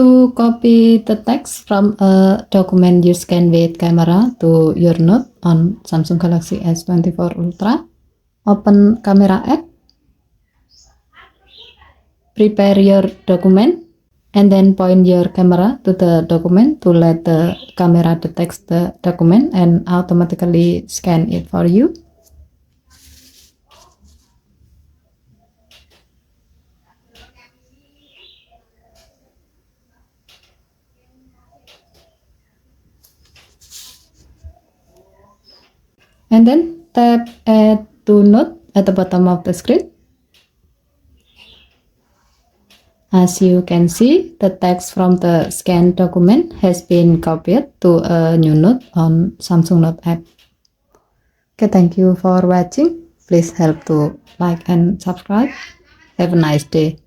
To copy the text from a document you scan with camera to your note on Samsung Galaxy S24 Ultra, open Camera app, prepare your document, and then point your camera to the document to let the camera detect the document and automatically scan it for you. And then tap Add to Note at the bottom of the screen. As you can see, the text from the scanned document has been copied to a new note on Samsung Note app. Okay, thank you for watching. Please help to like and subscribe. Have a nice day.